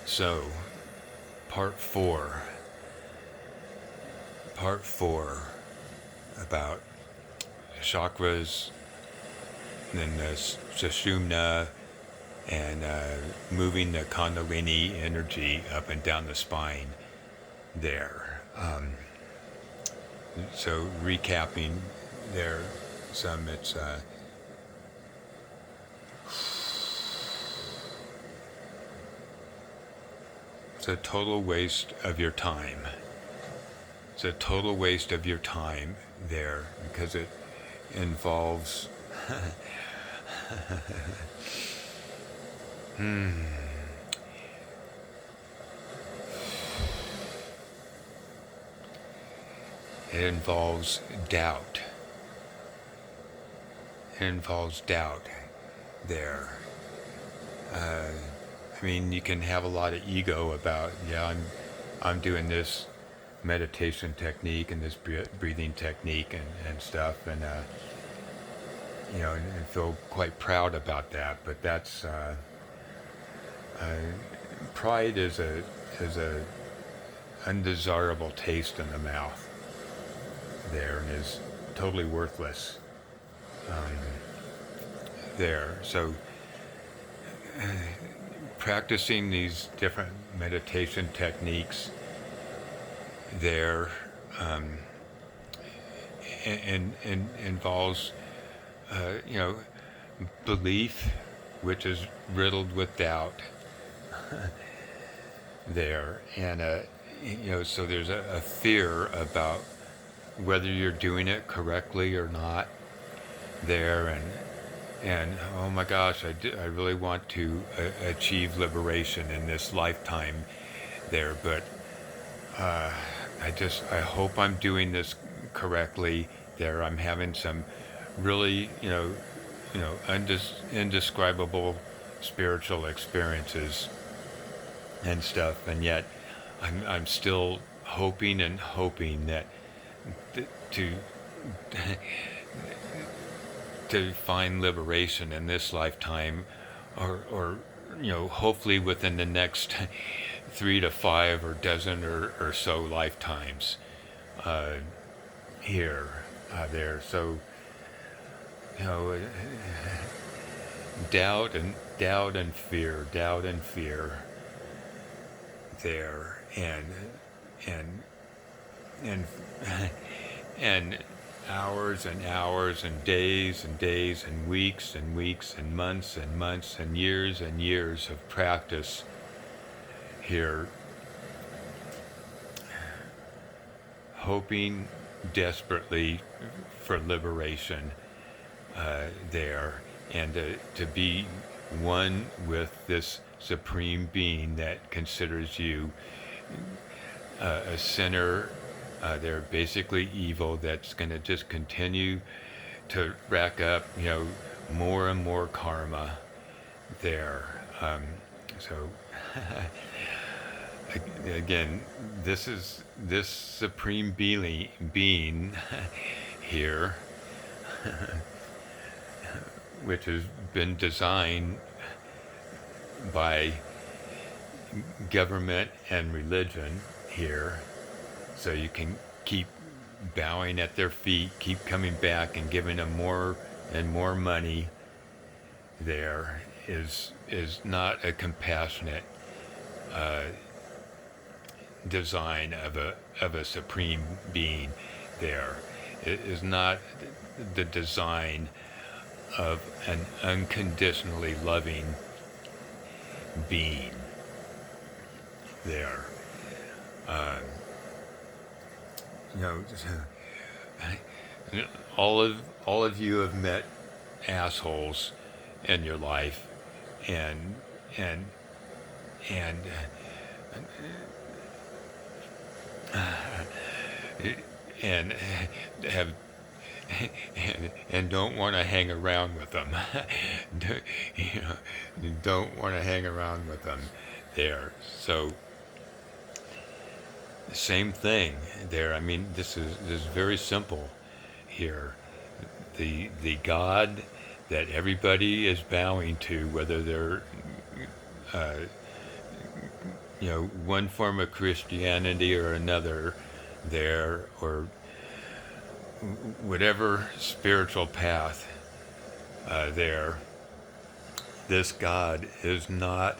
So, part four. Part four about chakras, then the sushumna, and moving the kundalini energy up and down the spine there. So recapping there some, it's a total waste of your time. It's a total waste of your time there because it involves it involves doubt. It involves doubt there. I mean, you can have a lot of ego about, yeah, I'm doing this meditation technique and this breathing technique and stuff, and and feel quite proud about that. But that's pride is a undesirable taste in the mouth there, and is totally worthless there. So practicing these different meditation techniques there and involves belief, which is riddled with doubt there, and so there's a fear about whether you're doing it correctly or not there, and oh my gosh, I really want to achieve liberation in this lifetime there, but I hope I'm doing this correctly there. I'm having some really indescribable spiritual experiences and stuff, and yet I'm still hoping and hoping that to find liberation in this lifetime, or hopefully within the next 3 to 5 or dozen or so lifetimes here there. So doubt and fear there, and hours and hours and days and weeks and months and years of practice here, hoping desperately for liberation there, and to be one with this supreme being that considers you a sinner. They're basically evil, that's going to just continue to rack up, more and more karma there. So again, this supreme being here, which has been designed by government and religion here, so you can keep bowing at their feet, keep coming back and giving them more and more money there, is not a compassionate design of a supreme being there. It is not the design of an unconditionally loving being there. All of you have met assholes in your life, and have and don't want to hang around with them. Don't want to hang around with them there. So same thing there. I mean, this is very simple here. The God that everybody is bowing to, whether they're one form of Christianity or another there, or whatever spiritual path there, this God is not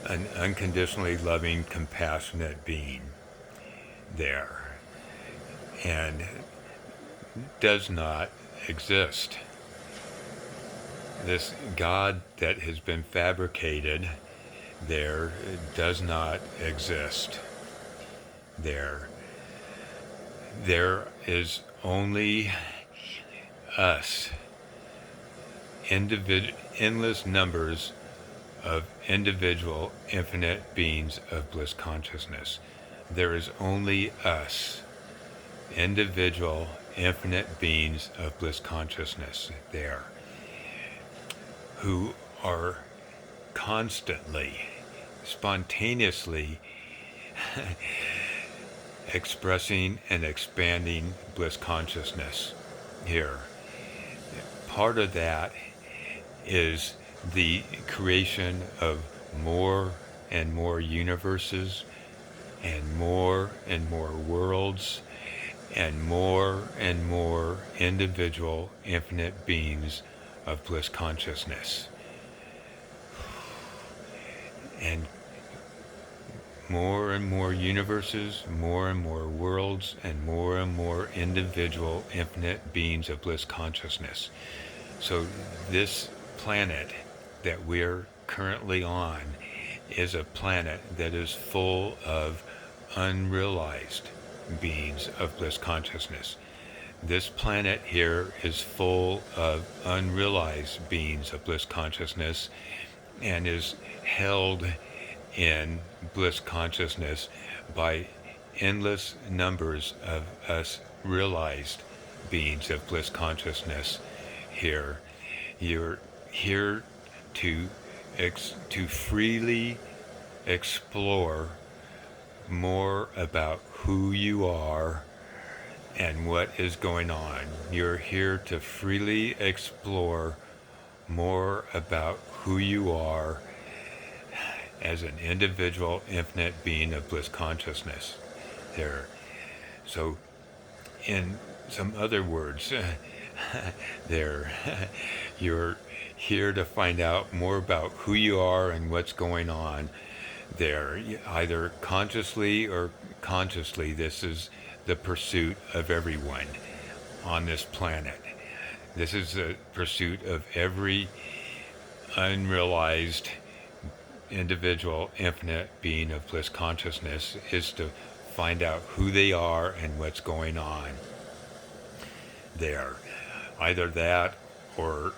an unconditionally loving, compassionate being there, and does not exist. This God that has been fabricated there does not exist there. There is only us, endless numbers of individual infinite beings of bliss consciousness. There is only us, individual infinite beings of bliss consciousness there, who are constantly, spontaneously expressing and expanding bliss consciousness here. Part of that is the creation of more and more universes and more worlds and more individual infinite beings of bliss consciousness. And more universes, more and more worlds, and more individual infinite beings of bliss consciousness. So this planet that we're currently on is a planet that is full of unrealized beings of bliss consciousness. This planet here is full of unrealized beings of bliss consciousness and is held in bliss consciousness by endless numbers of us realized beings of bliss consciousness here. You're here to freely explore more about who you are and what is going on. You're here to freely explore more about who you are as an individual infinite being of bliss consciousness there. So in some other words there, you're here to find out more about who you are and what's going on there, either consciously or consciously. This is the pursuit of everyone on this planet. This is the pursuit of every unrealized individual infinite being of bliss consciousness, is to find out who they are and what's going on there. Either that, or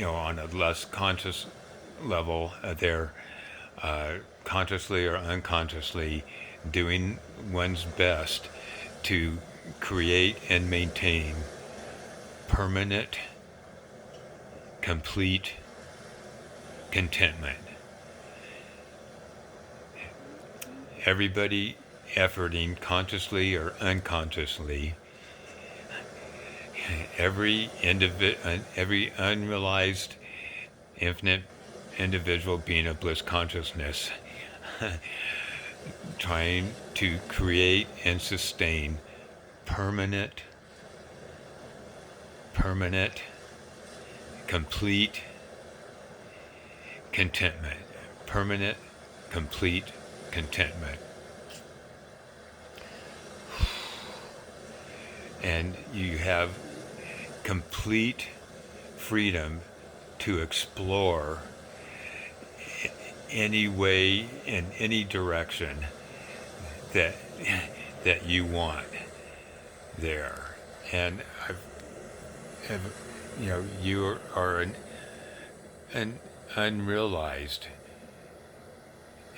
on a less conscious level, they're consciously or unconsciously doing one's best to create and maintain permanent, complete contentment. Everybody efforting consciously or unconsciously, every unrealized infinite individual being of bliss consciousness trying to create and sustain permanent, complete contentment. Permanent, complete contentment. And you have complete freedom to explore any way, in any direction that you want there. And you are an unrealized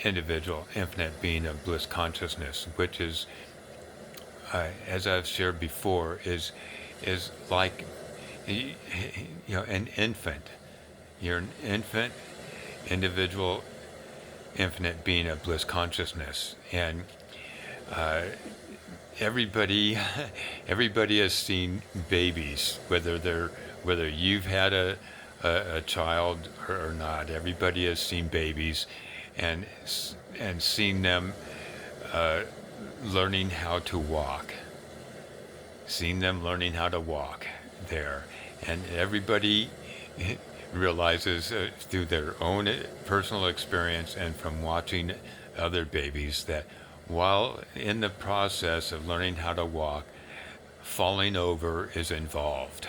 individual infinite being of bliss consciousness, which is, as I've shared before, is like an infant. You're an infant individual infinite being of bliss consciousness, and everybody has seen babies, whether you've had a child or not. Everybody has seen babies, and and seeing them uh, learning how to walk, seeing them learning how to walk there. And everybody realizes through their own personal experience and from watching other babies that while in the process of learning how to walk, falling over is involved.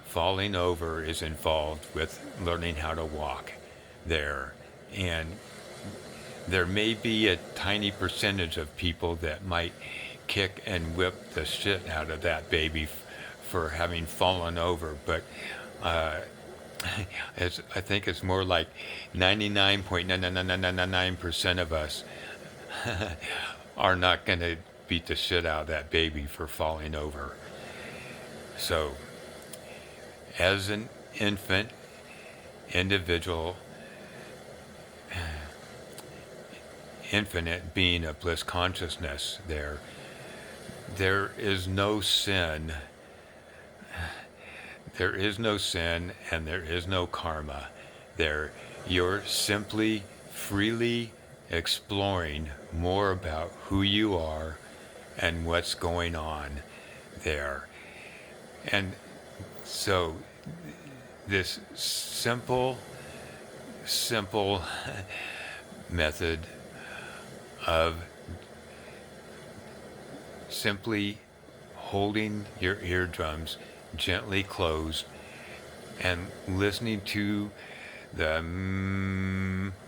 Falling over is involved with learning how to walk there. And there may be a tiny percentage of people that might kick and whip the shit out of that baby for having fallen over, but I think it's more like 99.99999% of us are not going to beat the shit out of that baby for falling over. So, as an infant, individual, infinite being of bliss consciousness, there is no sin. There is no sin and there is no karma. There, you're simply freely exploring more about who you are and what's going on there. And so this simple method of simply holding your eardrums gently closed and listening to the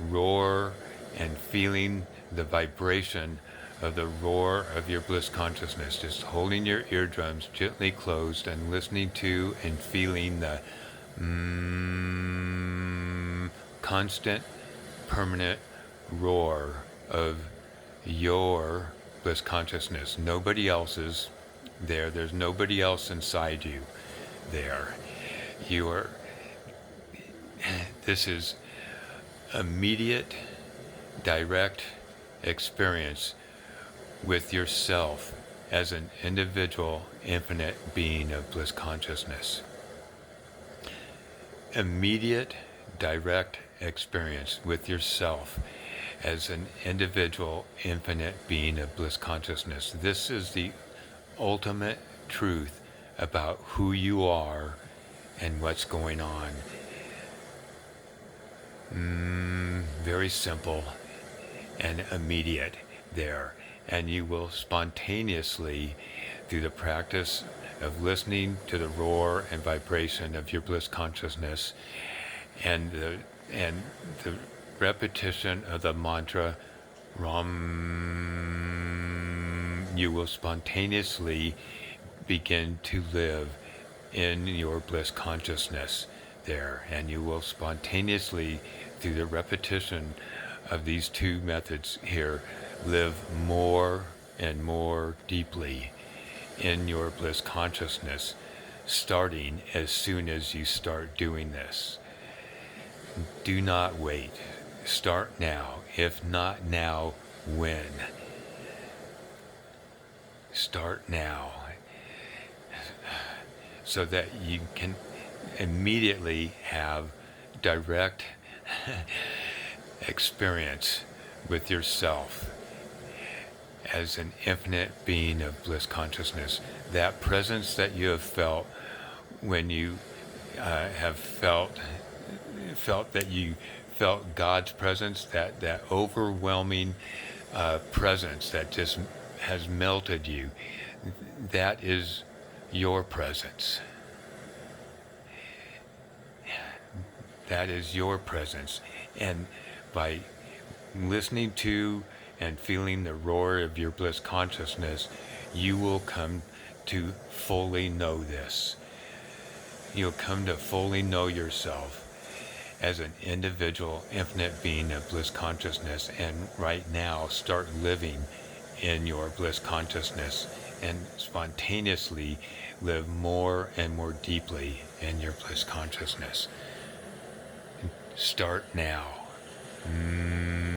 roar and feeling the vibration of the roar of your bliss consciousness. Just holding your eardrums gently closed and listening to and feeling the constant, permanent roar of your bliss consciousness. Nobody else's there. There's nobody else inside you there. You are, this is immediate, direct experience with yourself as an individual, infinite being of bliss consciousness. Immediate, direct experience with yourself as an individual, infinite being of bliss consciousness. This is the ultimate truth about who you are and what's going on. Very simple and immediate there. And you will spontaneously, through the practice of listening to the roar and vibration of your bliss consciousness and the repetition of the mantra Ram, you will spontaneously begin to live in your bliss consciousness there. And you will spontaneously, through the repetition of these two methods here, live more and more deeply in your bliss consciousness, starting as soon as you start doing this. Do not wait. Start now. If not now, when? Start now, so that you can immediately have direct experience with yourself as an infinite being of bliss consciousness. That presence that you have felt when you have felt that you felt God's presence, that overwhelming presence that just has melted you, that is your presence. That is your presence. And by listening to and feeling the roar of your bliss consciousness, you will come to fully know this. You'll come to fully know yourself as an individual, infinite being of bliss consciousness, and right now start living in your bliss consciousness and spontaneously live more and more deeply in your bliss consciousness. Start now.